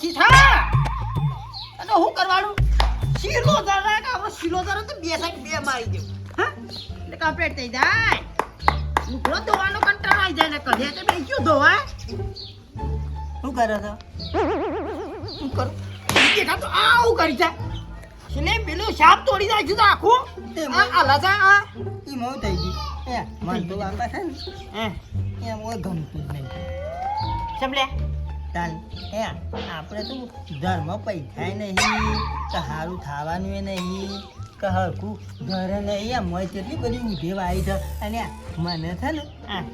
ઓછી થા અને હું કરવાનું શીલો જરા કે આપણો શીલો જરા તો બે સાઈડ બે મારી દેવું હા એટલે કમ્પ્લીટ થઈ જાય ઉઘરો ધોવાનો કંટાળો આવી જાય ને કઢે તો બે ક્યું ધોવાય શું કરે છે શું કરું દેખા તો આવું કરી છે એટલે પેલું સાપ તોડી જાય છે તો આખું આ લાજા આ ઈ મોં થઈ ગઈ એ મન તો આંબા છે ને હે એ મોં ગમતું જ નહીં સમલે ચાલ એ આપણે તો ધર્મ પૈસા નહીં કે સારું ખાવાનું એ નહીં કે હરખું ઘરે નહીં આ મોય કેટલી બધી ઉધેવ આવી છે અને મને છે ને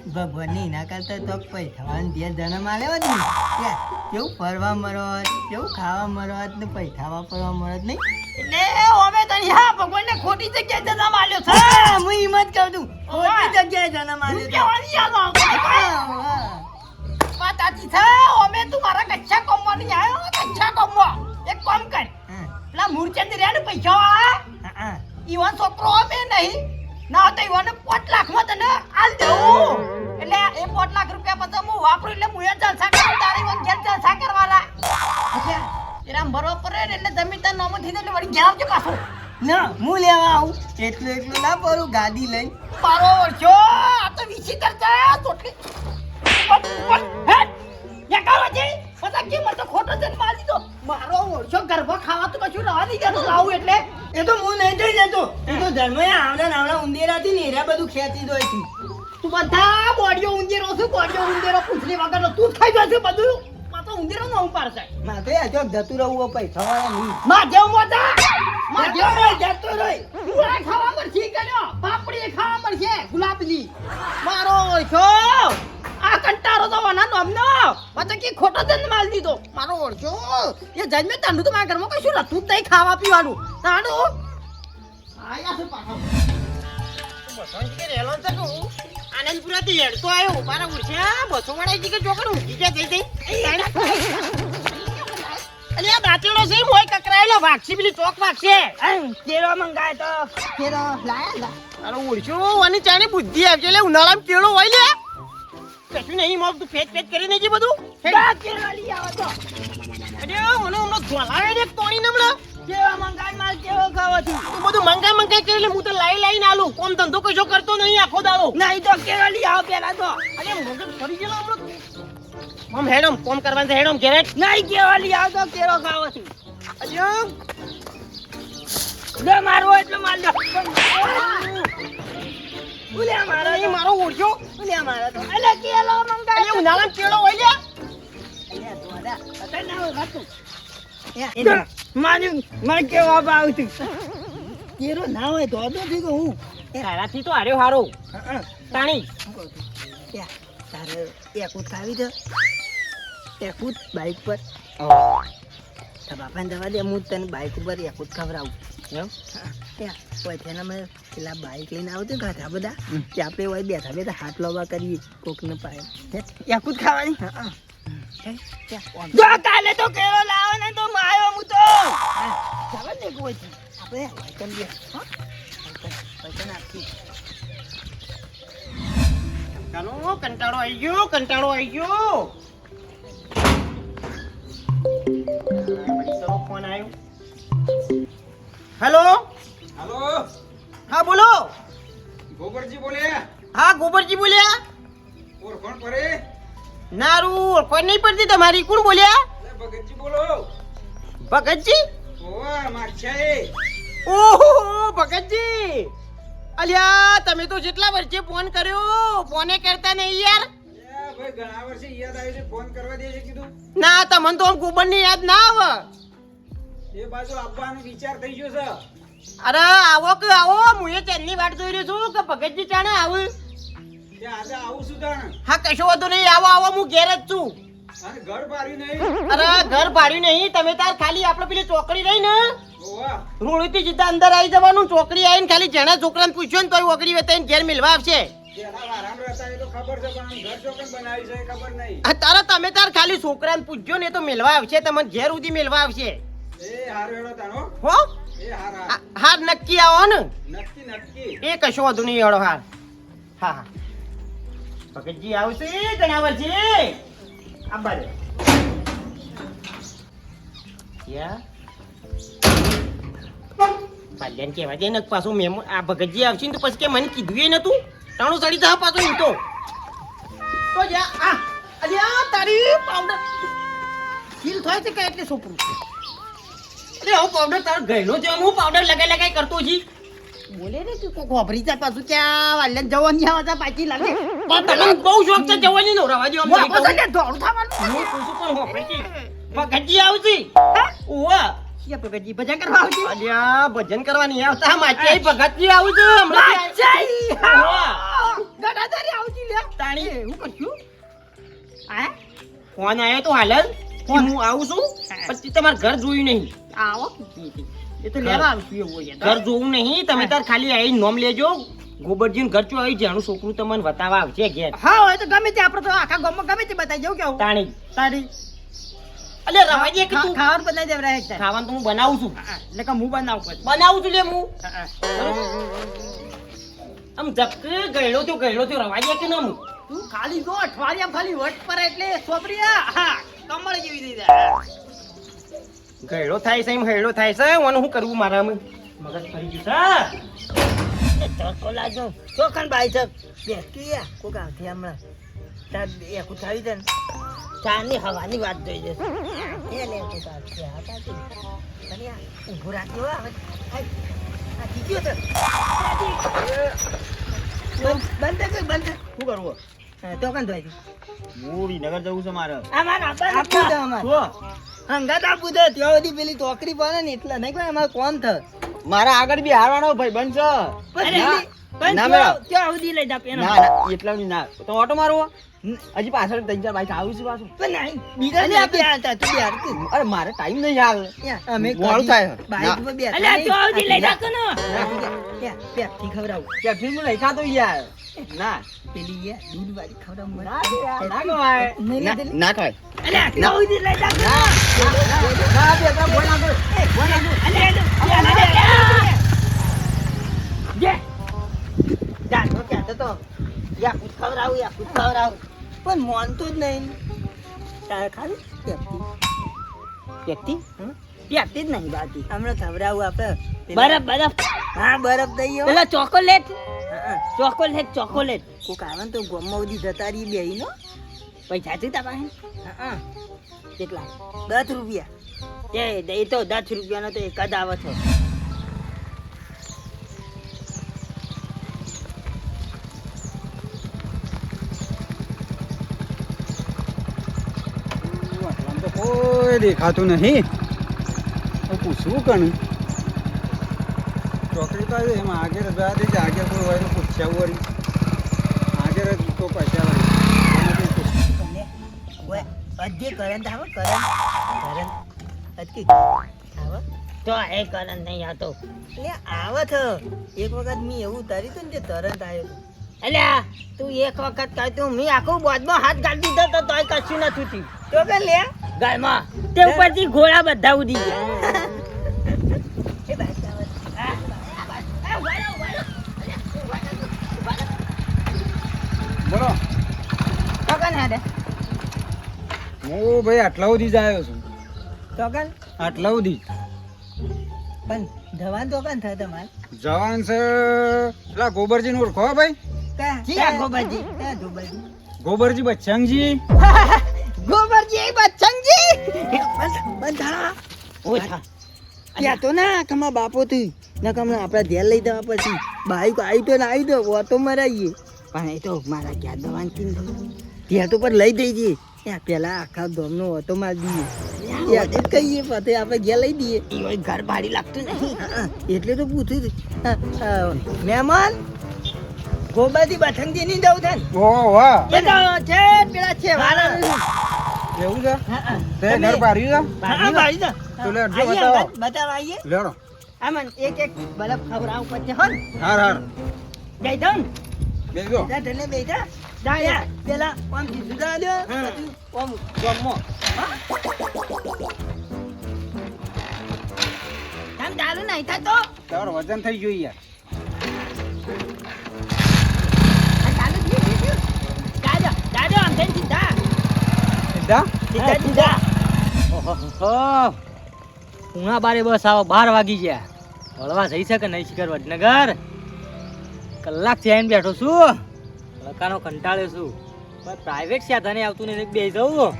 ભગવાનની એના કરતા તો પૈસાવાનું બે જન્મ આલ્યો જ નહીં કેવું ફરવા મળત કેવું ખાવા મળત ને પૈસા વાપરવા મળત નહીં એટલે અમે તને હા ભગવાનને ખોટી જગ્યાએ જન્મ આલ્યો છે હું હિંમત કહું છું ખોટી જગ્યાએ જન્મ આલ્યો છે કેવાની યાદ વાત આતી છે અમે તું મારા કચ્છા કોમમાં નહીં આવ્યો કચ્છા કોમમાં એક કામ કર પેલા મૂર્ચંદ રે ને પૈસા ઈવન છોકરો અમે નહીં ના તો ઈવન 5 લાખમાં તને આલ દેવું એટલે એ 5 લાખ રૂપિયા પછી હું વાપરું એટલે હું એ જલસા કરું તારે ઈવન ઘેર જલસા કરવાના એરામ ભરવા પડે ને એટલે જમીન તાર નામો થઈ જાય એટલે વળી ઘેર આવજો પાછો ના હું લેવા આવું એટલું ના પડું ગાડી લઈ મારો વર્ષો આ તો વિચિત્ર છે તોટલી મારો વર્ષો ગરબા ખાવા તો કશું રવા નહીં જતું આવું એટલે એ તો હું નહીં થઈ જતો એ તો ધર્મ આવડા ઉંદેરાથી ને એરા બધું ખેંચી દો છે તું બધા બોડીઓ ઉંદેરો છું બોડીઓ ઉંદેરો પૂછલી વગર તું જ ખાઈ જાય છે બધું તો ઉંદેરો નો ઉપાર છે માથે આજો જતું રહું પૈસા વાળા નહીં માધેવ મોટા માધેવ રે જતો રહી પૂરા ખાવા મળશે કયો પાપડી ખાવા મળશે ગુલાબની મારો ઓળખો આ કંટારો તો વના નોમનો પછી કે ખોટો જન્મ માલ દીધો મારો ઓળખો એ જન્મે તાંડું તો મારા ઘરમાં કશું રતું જ નહીં ખાવા પીવાનું તાંડું આયા છે પાછો બસોઈ કે રેલો છે કે હું આનંદપુરા થી હેડતો આવ્યો મારા ઉરછા બસો વાળા કે જોકર ઊંઘી ગયા થઈ અલે આ દાંતેડો છે મોય કકરાયેલો વાક્ષી પેલી ચોક વાક્ષે કેળો મંગાય તો કેળો લાયા અરે ઉરછો અને ચાની બુદ્ધિ આવજે લે ઉનાળામાં કેળો હોય લે કશું નહીં મોક તું ફેટ ફેટ કરી નહીં બધું કેળો લઈ આવો તો અરે મને હમણાં ધોલાવે ને તોણી નમળો કેળો મંગાય માલ કેળો ખાવો છું તું બધું મંગાઈ કરી લે હું તો લાઈ આલું કોમ ધંધો કશો કરતો નહીં આખો દાડો નહીં તો કેળો લઈ આવો પેલા તો અરે મગજ ફરી ગયેલો હમણાં મમ હેડમ કોમ કરવાનું છે હેડમ ઘેરેટ નહીં કેળો લઈ આવો તો કેળો ખાવો છું અરે લે મારો એટલે માર લે ઉલ્યા મારો એ મારો ઓળખ્યો ઉલ્યા મારો તો અલે કેળો મંગાય અરે ઉનાળામાં કેળો હોય લે અલ્યા દોડા અતર ના હોય વાતું મારે કેવા ભાવ છું કેરો ના હોય તો થી તો હું તારાથી તો હાર્યો હારો તાણી તારે એકૂત ખાવી દે એકૂત બાઈક પર બાપાને જવા દે હું તને બાઈક ઉપર એકૂત ખવડાવું એમ ત્યાં હોય તેના મેં પેલા બાઈક લઈને આવું છું ગાધા બધા કે આપણે હોય બેઠા બેઠા હાથ લોવા કરીએ કોકને પાય એકૂત ખાવાની જો કાલે તો કેળો લાવો ને તો માયો હું તો ચાલો ને કોઈ આપણે વાયકન દે હા વાયકન આપી કંટાળો આવી ગયો ફોન આવ્યો હેલો हेलो હા બોલો गोबर जी बोले હા ગોબરજી બોલ્યા और कौन परे નારું કોઈ નહીં પડતી તમારી કોણ બોલ્યા अरे भगत जी बोलो ભગતજી ओए माछा ए ઓહો ભગતજી અલ્યા તમે તો જેટલા વર્ષે ફોન કર્યો ફોને કરતા નહીં યાર ए भाई घણા વર્ષે યાદ આવી છે ફોન કરવા દે છે કીધું ના તમને તો આમ ગોબરની યાદ ના આવે એ બાજુ આવવાનો વિચાર થઈ ગયો છે અરે આવો કે આવો હું એ ચેનની વાટ જોઈ રહ્યો છું કે ભગતજી ચાણે આવું તે આજે આવું છું તાણ હા કશો વધુ નહીં આવો આવો હું ઘેર જ છું અને ઘર પાડ્યું નહીં અરે ઘર ભાડ્યું નહીં તમે તાર ખાલી આપણે પેલી ચોકડી રહી ને ઓવા રોડથી સીધા અંદર આવી જવાનું ચોકડી આવીને ખાલી જણા છોકરાને પૂછ્યો ને તોય ઓગળી વતાઈને ઘેર મિલવા આવશે તેના વારામ રહેતા એ તો ખબર છે પણ ઘર ચોકન બનાવી છે એ ખબર નહીં તારે તમે તાર ખાલી છોકરાને પૂછજો ને તો મિલવા આવશે તમને ઘેર સુધી મિલવા આવશે એ હાર હેડો તાણો હો એ હાર હાર નક્કી આવો ને નક્કી એ કશો વધુ નહીં હેડો હાર હા હા ભગતજી આવશે ઘણા વર્ષે આ બાજુ યા પાલ્યાને કહેવા દે ને પાછું મેમ આ ભગતજી આવશે ને તો પછી કે મને કીધું એ નતું ટાણું સડી જા પાછું એમ તો જા આ અરે આ તારી પાવડર સીલ થાય છે કે એટલે છોકરું અરે હું પાવડર તારો ગયનો છે હું પાવડર લગાઈ કરતો છી બોલે ને તું કોક વાપરી જા પાછું ક્યાં વાલ્યા જવાની આવતા પાછી લાગે પણ તને બહુ શોખ છે જવાની નો રવા દે હું આપો ને દોડ થવાનું હું પૂછું પણ હોપડી ભગતજી આવશે ઓવા કે ભગતજી ભજન કરવા આવતી અલ્યા ભજન કરવાની આવતા માચે ભગતજી આવું છે હમણાં ગડાદારી આવતી લે તાણી હું કરશું આ ફોન આવ્યો તો હાલ જ કે હું આવું છું પછી તમારે ઘર જોયું નહીં આવો એ તો લેવા આવશું એવું હોય ઘર જોવું નહીં તમે તાર ખાલી આવી નોમ લેજો ગોબરજીનું ઘર ચો આવી જાણું છોકરું તમને બતાવવા આવશે ઘેર હા હોય તો ગમે તે આપણે તો આખા ગામમાં ગમે તે બતાવી જવું કેવું તાણી તારી અલે રવા દે કે તું ખાવાનું બનાવી દેવ રહે છે ખાવાનું તો હું બનાવું છું એટલે કે હું બનાવું પછી બનાવું છું લે હું આમ ઝપક ગયડો તો રવા દે કે ન હું તું ખાલી જો અઠવાડિયા ખાલી વટ પર એટલે સોપરિયા હા કમળ જેવી થઈ જાય ગયડો થાય છે એમ હેડો થાય છે મને શું કરવું મારા મગજ ફરી ગયું છે ચોખ્ખો લાજો ચોખન ભાઈ છે બેસતું યા કોક આવતી હમણાં તાર એક ઉઠાવી દે ને ચારની હવાની વાત જોઈ જશે એ લે કોક આવતી આ કાઢી તને આ ઊભું રાખજો હવે આ કીધું તો બંધ કર બંધ શું કરવું તો કન ધોઈ હું વિનગર જવું છે મારે અમાર આપું દે અમાર હંગાત આપું દે ત્યાં સુધી પેલી ટોકરી પડે ને એટલે નહીં કોઈ અમારે કોણ થ મારા આગળ બી હારવાનો ભાઈ બનશે ના મેળો. ત્યાં સુધી લઈ જા પેનો ના એટલા ના તો ઓટો મારવો હજી પાછળ 3-4 બાઈક આવું છે પાછું પણ નહીં બીજા ને આપી આતા તું યાર અરે મારે ટાઈમ નહીં હાલ અમે મોડું થાય. બાઈક પર બેઠા અલ્યા તો આવતી લઈ જા કનો પેપથી ખવડાવું કે ફિલ્મ લઈ ખાતો યાર ના પેલી યાર દૂધ વાળી ખવડાવું ના કવાય ના કવાય અલ્યા તો આવતી લઈ જા કનો ના બે ત્રણ ફોન નાખો જે જા તો કહેતો તો યા કુછ ખવડાવું પણ માનતો જ નહીં તારે ખાલી પેપથી પેપથી પેપથી જ નહીં બાકી હમણાં ખવડાવું આપણે બરફ હા બરફ દઈએ પેલા ચોકોલેટ હા ચોકોલેટ કોક આવે ને તો ગોમમાં ઉધી જતા રહી બેહી નો પૈસા છે તારા પાસે હા કેટલા 10 રૂપિયા એ તો 10 રૂપિયાનો તો એક જ આવે છે આમ તો કોઈ દેખાતું નહીં તો પૂછવું કણ ચોકડી તો આવી એમાં આગળ જવા દે છે આગળ કોઈ હોય તો પૂછ્યા વળી આગળ જ તો પૈસા તમને ઓય અજે કરંટ આવે કરંટ અજકી આવે તો એ કરન નહીં આવતો એટલે આવે છે એક વખત મેં એવું તારી તું ને તરંત આવ્યો અલ્યા તું એક વખત કહ્યું મેં આખું બોધમાં હાથ ગાળી દીધો તો તોય કશું નતું થયું તો કે લે ગાયમાં તે ઉપરથી ઘોડા બધા ઉડી ગયા એ બાઈક આવે બોલો તોકન હાડે હું ભાઈ આટલા સુધી જ આવ્યો છું તોકન આટલા સુધી પણ ધવાન તોકન થાય તમારે જવાન છે પેલા ગોબરજીને ઓળખો ભાઈ ક્યાં ગોબરજી? ગોબરજી બચ્ચંગજી ગોબરજી બચ્ચંગજી બંધાણા ઓછા ત્યાં તો ના કમા બાપો તું ના કમા આપણા ધ્યાન લઈ દેવા પછી બાઈક આવી તો ના આવી દો ઓટો મરાઈએ પણ એ તો મારા ક્યાં દવાન કી ત્યાં તો પર લઈ દઈએ ત્યાં પેલા આખા ગામનો ઓટો મારી દઈએ ત્યાં જ કહીએ પછી આપણે ઘેર લઈ દઈએ એ ઘર ભાડી લાગતું નહીં એટલે તો પૂછ્યું મહેમાન ગોબાજી બઠંગજી ની જવું છે ને ઓહો વાહ એ તો છે પેલા છે વાળા એવું છે તે ઘર પાડ્યું ભાડી તો છે તો લે અડધો આઈએ બતાવો બતાવ આઈએ લેડો આમન એક બરફ ખવડાવું પછી હો ને હાર હાર જઈ દઉં બેસો જા ધને બેજા જા પેલા ઓમ કીધું જા દે પછી ઓમ ગમો તમ ચાલુ નહીં થતો તારો વજન થઈ ગયું યાર ચાલુ થયું દાદા આમ થઈને સીધા સીધા સીધા ઓહો ઉણા બારે બસ આવો 12 વાગી ગયા વળવા જઈ શકે નહીં શિખર વડનગર કલાકથી આવીને બેઠો છું લકાનો કંટાળ્યો છું પણ પ્રાઇવેટ સાધને આવતું નહીં બે જવું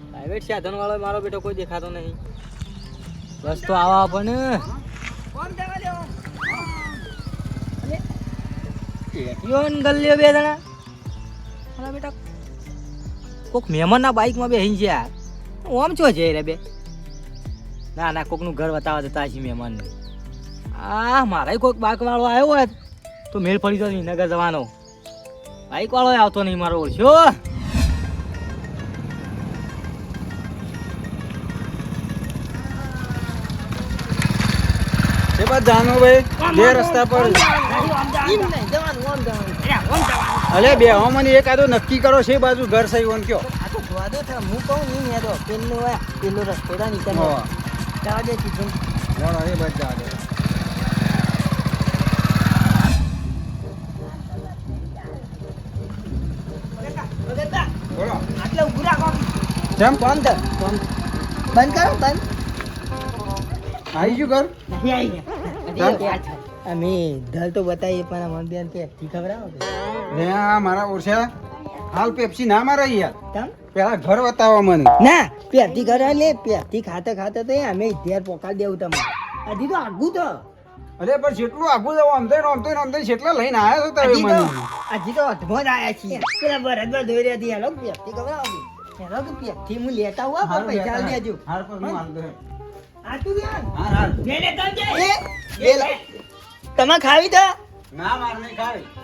પ્રાઇવેટ સાધન વાળો મારો બેટો કોઈ દેખાતો નહીં બસ તો આવા પણ ગલ્લીઓ બે જણા મારા બેટા કોક મહેમાનના બાઇકમાં બેસી ગયા ઓમ છો જઈ રે બે ના ના કોકનું ઘર બતાવવા જતા છે મહેમાનને મારા કોઈક બાઇક વાળો આવ્યો હોય તો મેળ પડી જતો નગર જવાનો બાઇક વાળો આવતો નહીં મારો ઓળખ્યો એ બાદ જાનો ભાઈ બે રસ્તા પર એમ નહીં જવાનું ઓમ જવાનું અલે બે મને એક આદો નક્કી કરો છે બાજુ ઘર સહી ઓન કયો આ તો વાદો છે હું કહું નહીં હેડો પેલું હોય પેલો રસ્તો રા નીકળો હા. જવા દે તીધું વળો એ બાદ જા દે બોલો આટલે ઊભું રાખો કેમ બંધ બંધ કરો બંધ આવી ગયું ઘર નહીં આવી ગયા અમે ધલ તો બતાવીએ પણ આ મન બેન કે ખબર આવો લે આ મારા ઓરછા હાલ પેપ્સી ના મારે યાર તમ પેલા ઘર બતાવો મને ના પેટી ઘરે લે પેટી ખાતે ખાતે તો અમે ધેર પોકાડી દેવું તમને હજી તો આગું તો અરે પણ જેટલું આગું જવું આમ તો જેટલા લઈને આવ્યા છો તમે મને હજી તો અધમો જ આયા છીએ પેલા બરદમાં ધોઈ રહ્યા હતી હેલો પેટી ખબર આવો હેલો કે પેટી હું લેતા હુઆ પણ પૈસા દેજો હાર પર હું હાલ દે આ તું ગયા હાર હાર બે લેતા જજે બે લે તમે ખાવી તો ના માર નહીં ખાય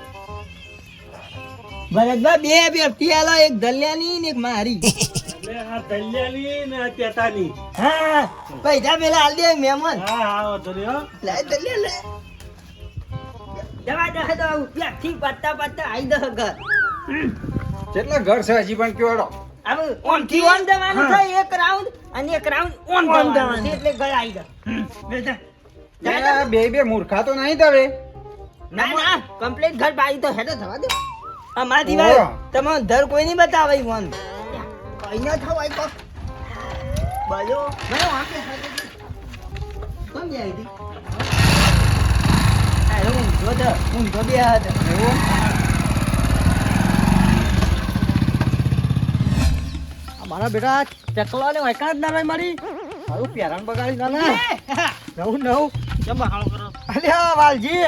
ભરતભાઈ બે પેટી આલો એક દલિયાની ને એક મારી હા પૈસા પેલા હાલ દે મહેમાન લાય દલિયા લે જવા દે તો પેટી પત્તા પત્તા આઈ દો ઘર કેટલા ઘર છે હજી પણ કયો હવે ઓન થી ઓન દેવાનું છે એક રાઉન્ડ અને એક રાઉન્ડ ઓન દેવાનું એટલે ઘર આઈ દો બે મૂર્ખા તો નહીં તવે ના ના કમ્પ્લીટ ઘર બાઈ તો હેડો થવા દે અમારી વાત તમે ધર કોઈ નહીં બતાવે ફોન કઈ ના થવાય તો બોલો મને વાંકે કોણ જાય હતી અરે હું તો બે હતો મારા બેટા ચકલા ને વાયકા જ ના રહી મારી મારું પ્યારણ બગાડી ના નવું કેમ બહાળો કરો અલ્યા વાલજી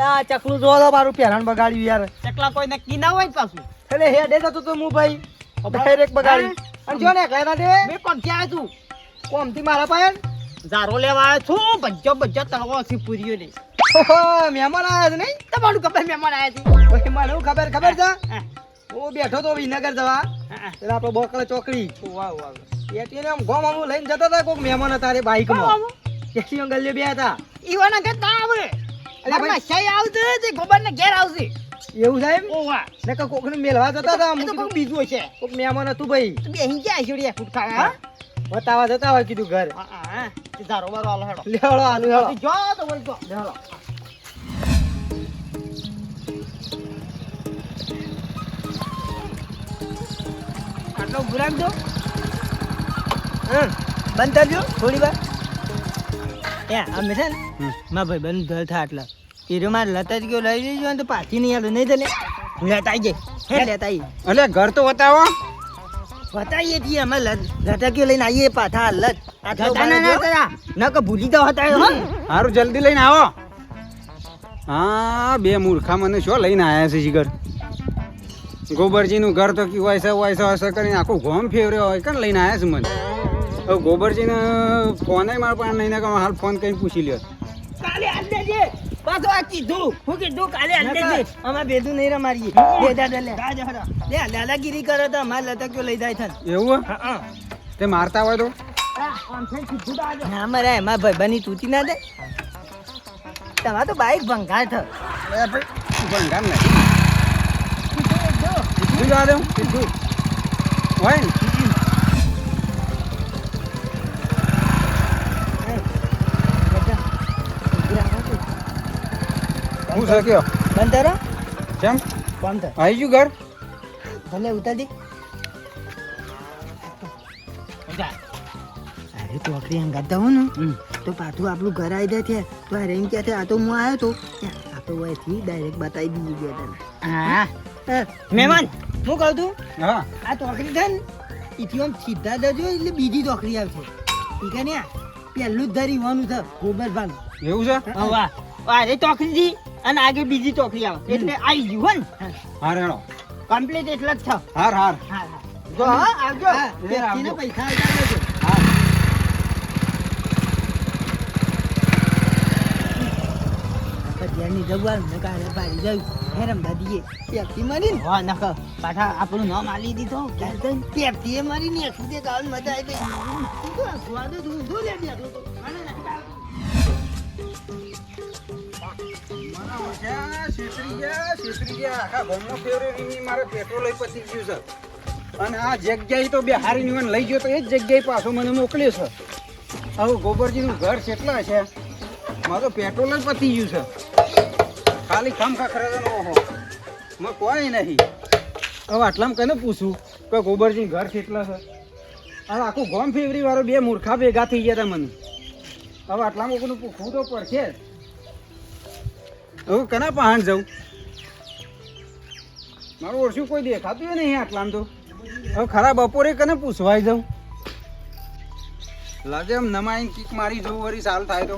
આ ચકલું જો તો મારું પ્યારણ બગાડ્યું યાર ચકલા કોઈ નક્કી ના હોય પાછું એટલે હે દે તો તું ભાઈ ડાયરેક્ટ બગાડી અને જો ને કઈ દે મેં કોણ ક્યાં તું કોમથી મારા પાસે ઝારો લેવા આવ્યો છું બજ્જો તળવો છે પૂરીઓ ને મહેમાન આવ્યા છે નહીં તમારું ખબર મહેમાન આવ્યા પછી મને શું ખબર છે છે હું બેઠો તો વિનગર જવા એટલે આપણે બોકડા ચોકડી એટલે આમ ગોમ આમ લઈને જતા હતા કોઈક મહેમાન હતા રે બાઈકમાં ટેક્સી ગલ્લે બે હતા ઈવાના ઘર ના આવે અલ્યા ભાઈ, શઈ આવશે તે ગોબર ને ઘેર આવશે એવું સાહેબ ઓવા ને કોકને મેલવા જતા હતા એ તો કોઈ બીજું છે કોક મહેમાન હતું ભાઈ તું બેહી ગયા છોડી ફૂટ ખાવા બતાવા જતા હોય કીધું ઘર હા ઝારો બારો આલો હેડો લેવડો આલુ હેળો જો તો વળી જો હેડો આટલો ઊભું રાખજો બંધ કરજો થોડી વાર અમે છે ને મારા ભાઈ બંધ ધર થા આટલા એ મારે લતા જ ગયો લઈ જઈજો ને તો પાછી નહીં આલો નહીં તને લેતા આવી જાય લેતા આવી અલે ઘર તો બતાવો બતાવીએ છીએ અમે લતા ગયો લઈને આવીએ પાછા હાલત ના કે ભૂલી જાવ હતા હો સારું જલ્દી લઈને આવો હા બે મૂર્ખા મને શું લઈને આવ્યા છે જીગર ગોબરજીનું ઘર તો કે વૈસા કરીને આખું ગોમ ફેવર્યો હોય કેમ લઈને આવ્યા છે મને હવે ગોબરજીને ફોન મારા પાસે નહીં કે હાલ ફોન કરીને પૂછી લ્યો કાલે હાલ દેજે પાછો આ કીધું હું કીધું કાલે હાલ દેજે અમાર ભેદું નહીં રમારીએ બે દાદા લે લે દાદાગીરી કરે તો અમાર લતા કયો લઈ જાય છે એવું તે મારતા હોય તો ના મરે એમાં ભાઈ બની તૂટી ના દે તમારે તો બાઈક ભંગાર થ ભંગાર ને શું જવા દઉં હોય ને હું શક્યો બંધ કરો કેમ બંધ આવી ગયું ઘર ભલે ઉતાર દે અરે તો આખરી હંગાતા હું ને તો પાછું આપણું ઘર આવી જાય છે તો આ રેમ ક્યાં છે આ તો હું આવ્યો તો આપણે વયથી ડાયરેક્ટ બતાવી દીધી ગયા હા મહેમાન હું કહું તું હા આ તોકરી છે ને ઈથી આમ સીધા જજો એટલે બીજી તોકરી આવશે ઠીક ને પહેલું જ ધરી હોવાનું છે ગોબર ભાગ એવું છે વાહ વાહ રે ચોકડી અને આગળ બીજી ચોકડી આવે એટલે આવી ગયું હો ને હાર હેડો કમ્પ્લીટ એટલે જ થાવ હાર હાર જો હા આવજો વ્યક્તિને પૈસા આવતા રહેજો. ભજીયાની જગવાર ને કાલે પાડી જાવ હેરમ દાદીએ પેપ્સી મારી ને હા નખ પાછા આપણું નામ આલી દીધો પેપ્સી એ મારી ને એકલી કાલ મજા આવી ગઈ સ્વાદ ઊંધો લે બેઠો તો અને આ જગ્યાએ તો બે હારી મને લઈ ગયો તો એ જ જગ્યાએ પાછો મને મોકલ્યો છે હવે ગોબરજીનું ઘર કેટલા છે મારું પેટ્રોલ જ પતી ગયું છે ખાલી ખમ ખખરે ઓહો મેં કોઈ નહીં હવે આટલામાં કને પૂછું કે ગોબરજી ઘર કેટલા છે હવે આખું ગોમ ફેવરી વાળો બે મૂર્ખા ભેગા થઈ ગયા હતા મને હવે આટલામાં કોઈનું પૂછવું તો પડશે જ હવે કના પહાણ જાઉં મારું ઓળશું કોઈ દેખાતું નહીં આટલામાં તો હવે ખરા બપોરે કને પૂછવાય જાઉં લાગે એમ નમાઈને કીક મારી જવું વળી સાલ થાય તો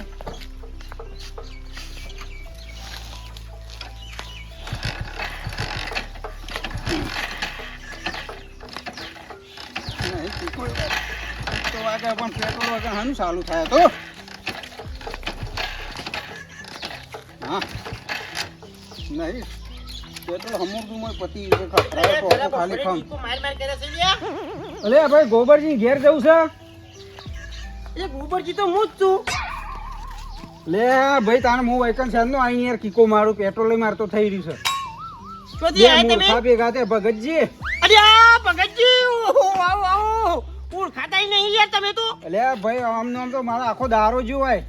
નહીં, કીકો તો વાગે પણ પેટ્રોલ વગર હાનું સાલું થાય તો હા નહીં પેટ્રોલ હમુરદું માં પતી ગયું છે ખાલી ખમ માર માર કરે છે લ્યા. અલે ભાઈ ગોબરજી ઘેર જવું છે એ ગોબરજી તો હું જ છું. લે ભાઈ તાને હું વૈકન સાહેબ નો અહીં યાર કીકો મારું પેટ્રોલ મારતો થઈ રહ્યું છે ક્યાંથી આયા તમે? મૂર્ખા ભેગા તે ભગતજી અરે આ ભગતજી ઓહો આવો આવો ઓળખાતાય નહીં યાર તમે તો. અલે ભાઈ આમનો આમ તો મારો આખો દારો જોવાય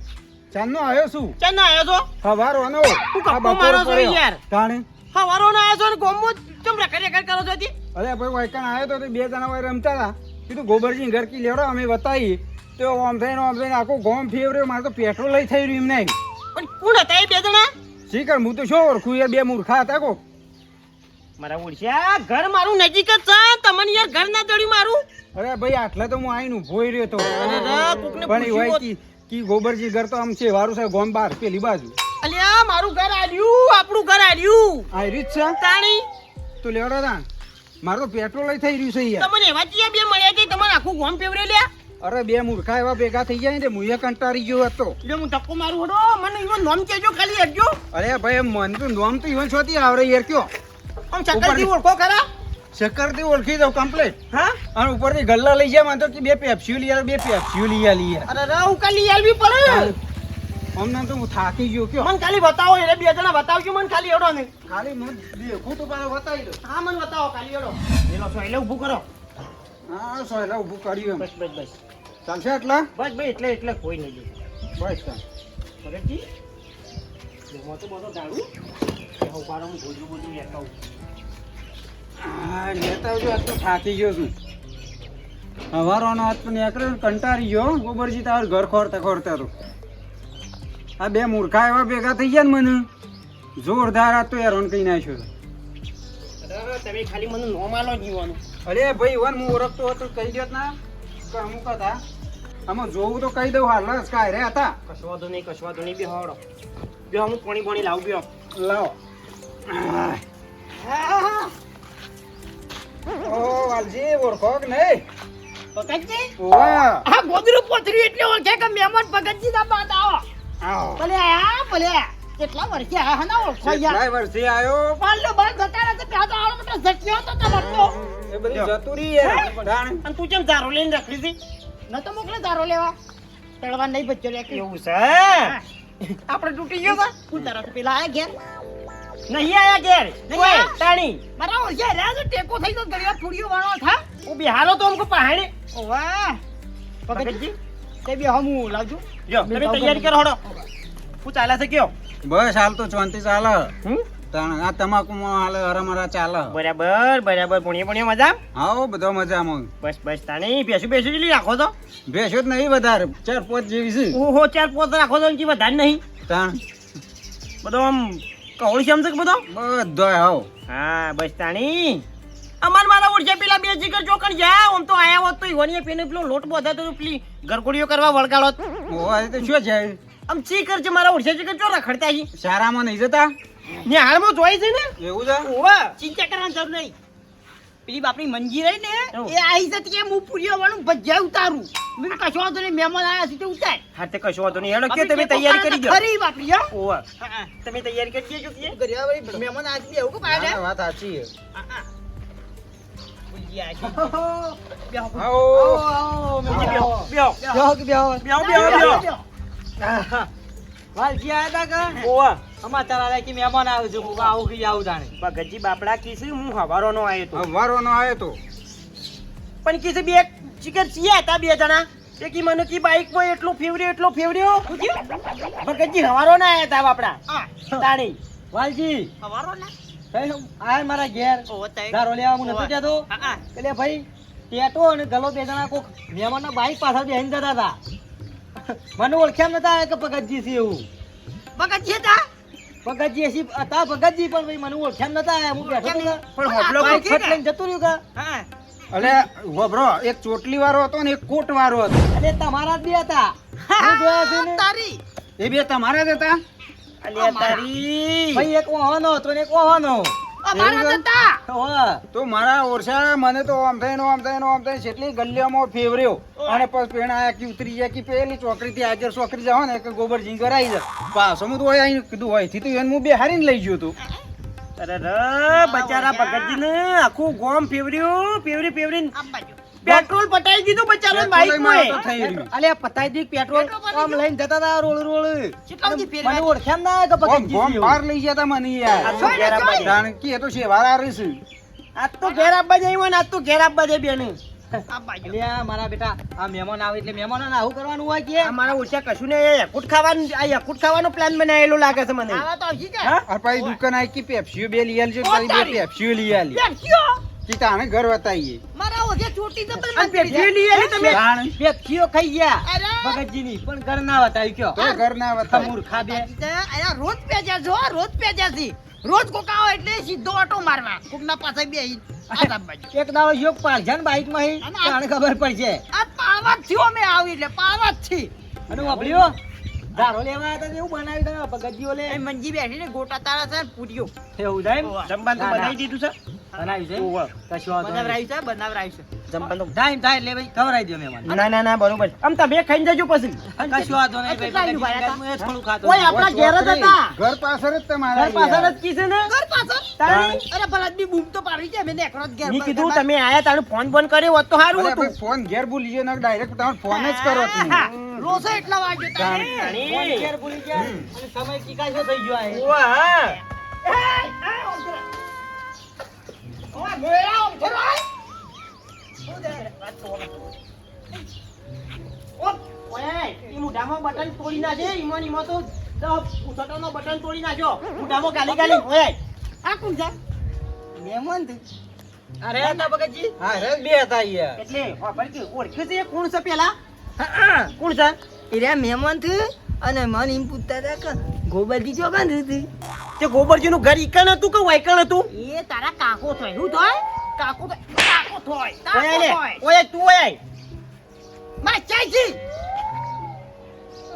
ચાંદનો આવ્યો છું ચાંદ આવ્યો છો? હવારોનો ગપ્પો મારો છો યાર. તાણે હવારો ના આવ્યો છો ને ગોમો ચમ રેકડ કરો છો હતી? અલે ભાઈ વૈકન આવ્યો તો તે બે જણા ભાઈ રમતા હતા કીધું ગોબરજી ઘર કી લેવડો અમે બતાવી તો આમ થઈને આખું ગોમ ફેવર્યો મારે તો પેટ્રોલ લઈ થઈ રહ્યું એમ નહીં પણ કોણ હતા એ બે જણા? શીખર હું તો શું ઓળખું એ બે મૂર્ખા હતા કોક મારા ઓળખ્યા ઘર મારું નજીક જ છે તમને યાર ઘર ના જડ્યું મારું. અરે ભાઈ આટલે તો હું આઈને ઊભો રહ્યો તો અરે કોકને પણ એ હોય પૂછ્યું કી ગોબરજી ઘર તો આમ છે વારું છે ગોમ બાર પેલી બાજુ અલ્યા મારું ઘર આડ્યું આપણું ઘર આડ્યું આ રીત છે તાણી તો લેવડો તા મારે તો પેટ્રોલ લઈ થઈ રહ્યું છે યાર તમને એવા ચિયા બે મળ્યા કે તમારે આખું ગોમ ફેવરે લ્યા. અરે બે મૂર્ખા એવા ભેગા થઈ જાય ને તે મુએ કંટાળી ગયો હતો લે હું ધક્કો મારું હડો મને ઈવન નોમ કેજો ખાલી હટજો. અરે ભાઈ મન તો નોમ તો ઈવન છોતી આવરે યાર કયો આમ ચક્કરથી ઓળખો ખરા? ચક્કર થી ઓળખી દઉં કમ્પ્લીટ હા અને ઉપરથી ગલ્લા લઈ જાય મને તો કે બે પેપ્સ્યુ લઈ બે પેપ્સ્યુ લઈ આલી યાર અરે રે હું કાલી આલવી પડે. અમને તો હું થાકી ગયો કયો મને ખાલી બતાવો એટલે બે જણા બતાવજો મને ખાલી હડો ને. ખાલી મને દેખું તો પાછો બતાવી દો હા મને બતાવો ખાલી હડો. એલો છો એટલે ઊભું કરો. હા સોયલા ઊભું કર્યું એમ બસ બસ બસ ચાલશે એટલા બસ ભાઈ એટલે કોઈ નહીં જોયું. બસ ચાલ ભગતજી હું તો બધો દારૂ હું પાડો હું ભોજનું બધું લેતા આવું. હા લેતા આવજો આજ તો થાકી ગયો છું હવારોનો હાથ પણ એકડે કંટાળી ગયો ગોબરજી તાર ઘર ખોરતા ખોરતા તો આ બે મૂર્ખા એવા ભેગા થઈ ગયા ને મને જોરદાર આ તો હેરાન કઈ નાખ્યો અરે તમે ખાલી મને નોમ આલો જીવાનું. અરે ભાઈ વન હું ઓળખતો હતો કહી દેત ના કે અમુક હતા આમાં જોવું તો કહી દઉં હાલ જ કાંઈ રે હતા કશો વાંધો નહીં બે હડો બે હું પાણી લાવું બે. લાવો ઓ વાલજી ઓળખો કે નહીં ભગતજી વાહ આ ગોદરું પોતર્યું એટલે ઓળખે કે મહેમાન ભગતજી ના બાદ આવો આવો ભલે આ ભલે કેટલા વર્ષે આ હના ઓળખો યાર કેટલાય વર્ષે આયો પાલ્લો બાર જતા રહે તો પ્યા તો આવડો મોટો ઝટક્યો તો તમારતો એ બધી જતુરી યાર જાણ અને તું કેમ ધારો લઈને રખડી હતી? ન તો મોકલે તારો લેવા તળવા નહીં બચ્ચો લે એવું છે આપણે તૂટી ગયો કા? હું તારા તો પેલા આયા ઘેર નહીં આયા ઘેર નહીં ઓય, આયા? તાણી મારા ઓળખે રે તો ટેકો થઈ તો ગળિયા ફૂડિયો વાળો થા હું બિહારો તો અમકો પહાણે. વાહ ભગતજી તે બી હમું લાવજો જો તમે તૈયારી કરો હડો હું ચાલ્યા છે કયો બસ હાલ તો શાંતિ ચાલે હમ તાણ આ તમાકુમાં હાલ હરામરા ચાલે. બરાબર બરાબર પુણ્ય મજા આવો બધો મજામાં. બસ તાણી બેસું જેટલી રાખો તો ભેંસો જ નહીં વધારે 4-5 જેવી છે. ઓહો 4-5 રાખો તો એનથી વધારે નહીં તાણ બધો આમ કવળી છે આમ છે કે બધો બધોય હાવ. હા બસ તાણી મારા ઓળખે પેલા બે જીગર ચોકણ જા આમ તો આયા હોત તો ઈવોની પેને પેલો લોટ બોધા તો પેલી ગરગોડીઓ કરવા વળગાડો ઓય તો શું છે આમ ચી કર છે મારા ઓળખે જીગર ચો રખડતા છે સારામાં નહીં જતા ને હાલમાં જોઈ છે ને એવું છે. ઓવા ચિંતા કરવાની જરૂર નહીં. પેલી બાપની મંજી રહી ને એવું. એ આઈ જતી કે હું પૂરીઓ વાળું ભજીયા ઉતારું. મેં કીધું કશો વાંધો નહીં, મહેમાન આયા છે તો ઉતાર. હા તે કશો વાંધો નહીં હેડો કે તમે તૈયારી કરી દો ખરી બાપરી હો. ઓવા હા, હા. તમે તૈયારી કરી દેજો કે ઘરે વળી મહેમાન આયા છે એવું કે હા, પાડે? વાત સાચી છે. હા, હા. ભજીયા છે. બેહો. આવો. બીજી બેહો બેહો બેહો કે બેહો બેહો બેહો બેહો વાલજી આયા તા કે ઓવા સમાચાર આલે કે મહેમાન આવે છે કોક આવું કે આવું જાણે ભગતજી બાપડા કીધું હું હવારોનો આવ્યો તો વારોનો આવ્યો તો પણ કીધું બે ચીકર છીએ હતા બે જણા એક ઈ મને કી બાઈકમાં એટલો ફેવર્યો ભગતજી હવારો ના આયા તા બાપડા હા. તાણી વાલજી હવારો ને? કઈ આય મારા ઘેર ઓહો, તઈ. ગારો લેવા હું નતો જતો હા, હા. એટલે ભાઈ ટેટો અને ગલો બે જણા કોક મહેમાનના બાઈક પાછળ બેહીને જતા હતા મને ઓળખ્યા નતા કે ભગતજી છે એવું ભગત છે તા? ભગતજી એસી હતા ભગતજી પણ ભાઈ મને ઓળખ્યા નતા હું બેઠો હતો ને. પણ હોપલો બાઈક ઓળખી ફટ લઈને જતું રહ્યું કે હા. અલે વબરો એક ચોટલી વાળો હતો ને એક કોટ વાળો હતો. એટલે તમારા જ બે હતા હું જોયા છે ને તારી. એ બે તમારા જ હતા. અલ્યા તારી ભાઈ એક ઓહવાનો હતો ને એક ઓહવાનો અમારા એવું જતા. હા તો મારા ઓરસા મને તો આમ થઈને છેટલી ગલ્લીઓમાં ફેવર્યો અને પછી પેણા કે ઉતરી જાય કે પેલી ચોકડીથી આગળ ચોકડી જાવ ને કે ગોબર જીંગર આવી જાય પાછો હું તો હોય આઈને કીધું હોય થી તો એને હું બેહારીને લઈ ગયો તો. અરે બચારા ભગતજી ને આખું ગોમ ફેવરી આમ બાજુ. પેટ્રોલ પટાઈ દીધું બચારો બાઈક મારે તો માં થઈ રહ્યું. અલે પતાઈ દી પેટ્રોલ પેટ્રોલ ભરી આમ લઈને જતા હતા રોળ કેટલા સુધી ફેરવ્યા? મને ઓળખ્યા ના કે ગોમ ભગતજી છે બહાર લઈ જતા મને યાર. આ તો ઘેર આપવા જાય. જાણ કે એ તો શેવાળા રહીશું. આજ તો ઘેર આપવા જાય હોય ને આજ તો ઘેર આપવા જાય બેન આમ બાજુ. અલ્યા મારા બેટા આ મહેમાન આવે એટલે મહેમાનોને આવું કરવાનું હોય કે અમારા ઓછા કશું ને યકુટ ખાવાનો પ્લાન બનાવેલો લાગે છે મને આવા તો આવશે કે? હા? આ પછી દુકાન આવી કે પેપ્સીઓ બે લઈ આલજો તારી બે પેપ્સીઓ લઈ આલી બેઠ્યો. કે તાણે ઘર વતાઈએ. મારા ઓછે ચોટી જબર અને પેટીઓ લઈ આવી તમે તાણ પેથીઓ ખાઈ ગયા અરે. ભગતજીની પણ ઘર ના વતાવી કયો તો ઘર ના વતાય. મૂર્ખા બે અરે રોજ પેજ્યા છો, રોજ પેજ્યા છે. રોજ કોક આવે એટલે સીધો ઓટો મારવા. કોકના પાસે બેહી. આ બાજુ. એક દાડો યોગ પાડજાન બાઈક માં હી અને આ- તાણે ખબર પડશે આ પાળવા જ થયો મેં આવી એટલે પાળવા જ થી. અને વાપર્યો ધારો લેવા હતા એવું બનાવી દે ભગતજીઓ લે એ મંજી બેઠી ને ગોટા તારા છે ને પૂરીઓ. એવું થાય એમ? જમવાનું તો ના, ના. બનાવી દીધું છે બનાવ્યું છે ઓવા. કશું વાંધો નહીં. બનાવરાયું છે. જમવાનું તો- ટાઈમ થાય એટલે ભાઈ ખવડાવી દો મહેમાન ના બરોબર આમ તમે ખાઈને જજો પછી કશું વાંધો નહીં કેટલા ભાઈ આવ્યું ભગતજી એ થોડું ખાતો ઓય આપણા ઘેર જ હતા ઘર પાછળ જ તમારા ઘર પાછળ યાર. જ કીધું ને ઘર પાછળ? તાણી. અરે ભલા આદમી બૂમ તો પાડી છે. મેં નેકળો જ ઘેર મેં પર કીધું ઘરમાં. તમે આયા તારું ફોન બંધ કર્યો હોત તો સારું અરે હતું ભાઈ ફોન ઘેર ભૂલી ગયો ને ડાયરેક્ટ તમારે ફોન જ કરો તમે. હા, રોસો એટલા વાગ્યો તારે. તાણી. ફોન ઘેર ભૂલી ગયા અને સમય ચીકાશો થઈ ગયો આ એ. ઓવા, હા. ઓય, મેળા આમ છે ભાઈ. શું છે? ઓય, ઈ મોઢામાં બટન તોડી નાખે ઈમો ને ઈમો તો ઉછટોનો બટન તોડી નાખ્યો મોઢામાં ગાલી ઓય આ કોણ છે? મહેમાન છે. અરે હતા ભગતજી હા રે બે હતા યાર. એટલે ખબર કે ઓળખ્યું છે એ કોણ છે પેલા કોણ છે એરા મહેમાન થયું અને મને એમ પૂછતા હતા કે ગોબરજી ચોકન હતી તે ગોબરજી નું ઘર ઈકણ હતું કે વાયકણ હતું એ તારા કાકો થાય. શું થાય? કાકો થાય. કાકો થાય. કાકો ઓય લે થાય. ઓય તું ઓય માં ચાઈજી.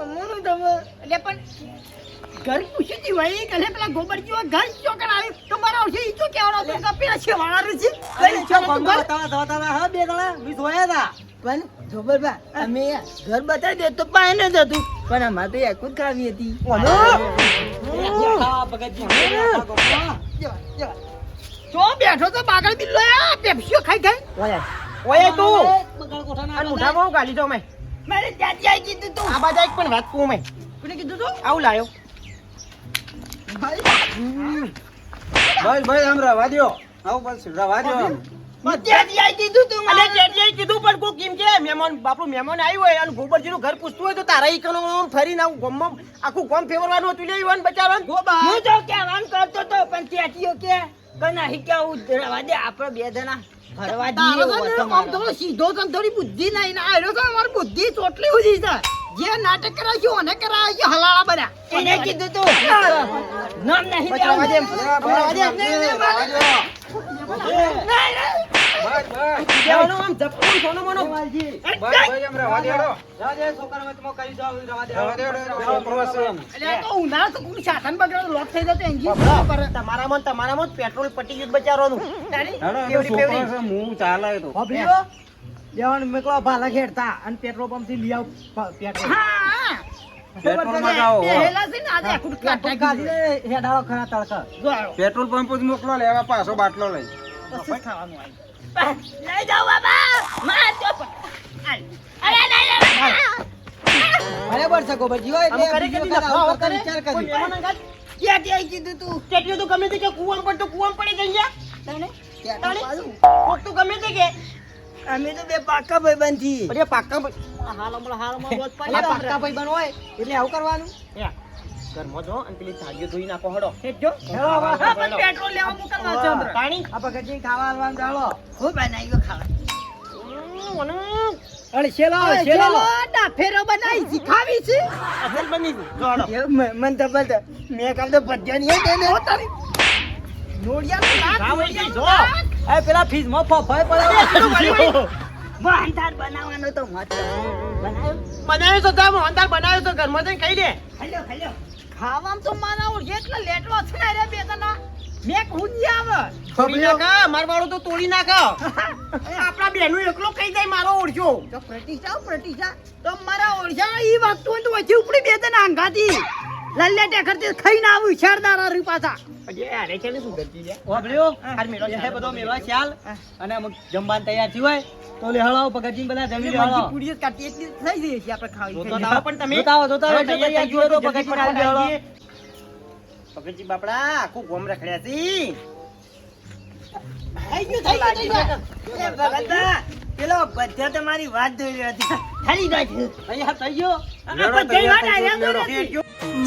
અમોનું તમે એટલે પણ ઘર પૂછી હતી ભાઈ કે પેલા ગોબરજીઓ ઘર ચોકડ આવ્યું તો મારા આવશે ઈ તો કહેવાનો હતો કે પેલા છેવાળા છે. કઈ છો ગંગા બતાવા હા બે જણા મી જોયા હતા પણ જોબરબા અમે ઘર બતાવી દે તો પાય ન હતું પણ અમારે તો એક જ ખાવી હતી ખાવા ભગતજી જવા, જવા. જો બેઠો તો પાગલ બિલ્લો આ પેપ્સીઓ ખાઈ ખાઈ. ઓય ઓય તું બગાડ કોઠાના આ મોઢામાં ગાલી દો મેં મારે ત્યાંથી આવી કીધું તું. આ બાજુ એક પણ વાત કહું મેં કોને કીધું તું? આવું લાયો બસ ભાઈ આમ રવા દ્યો. આવું બસ રવા દ્યો આમ. ત્યાંથી આઈ કીધું તું અને મારે. જેટલી કીધું પણ કોક કેમ કે મહેમાન બાપુ મહેમાન આવ્યું હોય અને ગોબરજીનું ઘર પૂછતું હોય તો તારા ઈકનો આમ ફરીને આવું ગામમાં આખું ગામ ફેરવાનું હતું લે ઈવન બચારાને. હું તો કહેવાનું કરતો તો પણ ત્યાંથી કે નહીં કેવું રવા દે આપણે બે જણા ફરવા જઈએ તારો એવું તો હતું આમ મારો. થોડો સીધો તને થોડી બુદ્ધિ નહીં ને આયરો તો અમારી બુદ્ધિ ચોટલી ઉધી છે જે નાટક કરાવ્યું અને કરાવ્યું હલાળા બધા એને કીધું તું નામ નહીં બચાવવા દે. બચાવવા દે. કહેવાનું આમ ઝપકું સોનો મોનો. એટલે તો ઉનાળો તો કોઈ સાધન બગડે લોક થઈ જતો એન્જિન બાપરા, તમારામાં જ પેટ્રોલ પટી ગયું બચારાનું. દેવાનું મેકલો ભાલા ખેડતા અને પેટ્રોલ પંપ થી લઈ આવ પેટ્રોલ હા પેટ્રોલમાં જાઓ. પહેલા છે ને આજે આખું કાઢી દીધું. હેડાળો ખરા તડકા જો આવ્યો. પેટ્રોલ પંપ જ મોકલો લેવા પાછો બાટલો લઈ. કશું જ ખાવાનું આવ્યું. લઈ જાઓ બાબા માર તો પણ. અરે લઈ જાઓ. બરાબર છે ગોબરજી હોય આમ કરે કે નહીં, લફાવો કરે? વિચાર કોઈ કરી મહેમાન અંગાત? ત્યાંથી આઈ કીધું તું કેટલું તો ગમે તે કે કૂવામાં પડતો કૂવામાં પડી જઈ ગયા. તને ત્યાં તો પાછું. કોક તો ગમે તે કે અમે તો બે પાકા ભાઈબંધ છીએ. અરે પાક્કા હાલ હમણાં બોધ આ પડી પાક્કા ભાઈબંધ હોય એટલે આવું કરવાનું ઘરમાં જો અને પેલી થાળીઓ ધોઈ નાખો હડો. હેલો હા, પણ પેટ્રોલ લેવા મોકલવા છે અંદર. પાણી આ પગજી ખાવા આલવાનું ચાલો હું બનાવ્યો ખાવા અરે શેલો ઓય, શેલો ચલો, ડાફેરો બનાવી છે, ખાવી છે. અસલ બની ગયું. જો હડો. મન તો બસ મેં કામ તો ભજ્યા નહીં હો તારી. નોળિયાનું નાક, ખાવ હોય છે, જો. નોળિયાનું એ પેલા ફીસ માં ફફાય પડે વાંધાર બનાવવાનો તો મત બનાવ્યો બનાવ્યો તો જા, મોહનથાળ બનાવ્યો તો ઘરમાં જઈને ખાઈ લે. હલ્યો હલ્યો ખાવામાં તો મારા ઓળખે એટલે લેટવા છે ને રે બે જણા. મેં હુંજી આવે. તોડી નાખા, મારવાળો તો તોડી નાખા. આપણા બેનું એકલો ખાઈ જાય મારો ઓળખ્યો. તો પ્રતિષ્ઠા તો મારા ઓળખા ઈ વખત હોય તો વચ્ચે ઉપડી બે જણા આંગાથી લલ્લે ટેકરથી ખાઈને આવું શેરદારા રી પાછા. અજે, અરે છે ને શું કરતી લે? વાપર્યો હાર મેલો એ છે. બધો મેળવા ચાલ અને અમુક જમવાનું તૈયાર થયું હોય તો લેહળાઓ પગજી બધા જમી એટલે લેહળો મંજી પૂરી જ કાઢી એટલી થઈ જઈએ છીએ આપણે ખાવી જોતો ખાઈને. ના આવો પણ તમે જોતા આવો, એટલે તૈયાર થયું હોય તો જલ્દી પગજી ખાલી લેહળો. પગજી બાપડા આખું ગોમ રખડ્યા છે. થઈ ગયું, થઈ ગયું. એ ભગતા પેલો ભજ્યો તો મારી વાત ધોઈ રહ્યો હતી ખાલી નાખ્યું તૈયાર થઈ ગયો આ ભજ્યાની વાત આવ્યા તો નથી.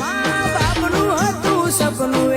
માં બાપનું હતું સપનું